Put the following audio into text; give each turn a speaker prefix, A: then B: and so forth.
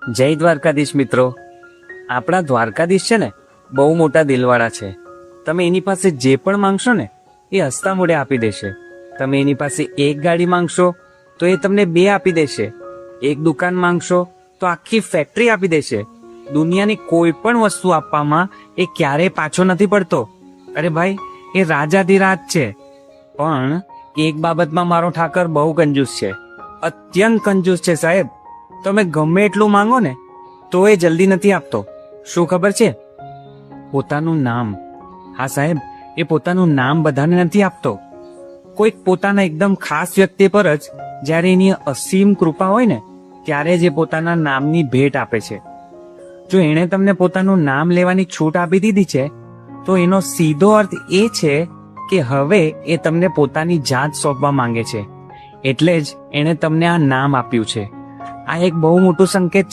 A: જય દ્વારકાધીશ મિત્રો. આપણા દ્વારકાધીશ છે ને બહુ મોટા દિલવાળા છે. તમે એની પાસે જે પણ માંગશો ને એ હસતા મોઢે આપી દેશે. તમે એની પાસે એક ગાડી માંગશો તો એ તમને બે આપી દેશે. એક દુકાન માંગશો તો આખી ફેક્ટરી આપી દેશે. દુનિયાની કોઈ પણ વસ્તુ આપવામાં એ ક્યારેય પાછો નથી પડતો. અરે ભાઈ, એ રાજાધિરાજ છે. પણ એક બાબતમાં મારો ઠાકર બહુ કંજૂસ છે, અત્યંત કંજૂસ છે સાહેબ. તમે ગમે એટલું માંગો ને તો એ જલ્દી નથી આપતો. શું ખબર છે? પોતાનું નામ. હા સાહેબ, એ પોતાનું નામ બધાને નથી આપતો. કોઈક પોતાના એકદમ ખાસ વ્યક્તિ પર જ જ્યારે એની અસીમ કૃપા હોય ને ત્યારે જ એ પોતાના નામની ભેટ આપે છે. જો એણે તમને પોતાનું નામ લેવાની છૂટ આપી દીધી છે તો એનો સીધો અર્થ એ છે કે હવે એ તમને પોતાની જાત સોંપવા માંગે છે. એટલે જ એણે તમને આ નામ આપ્યું છે. આ એક બહુ મોટું સંકેત છે.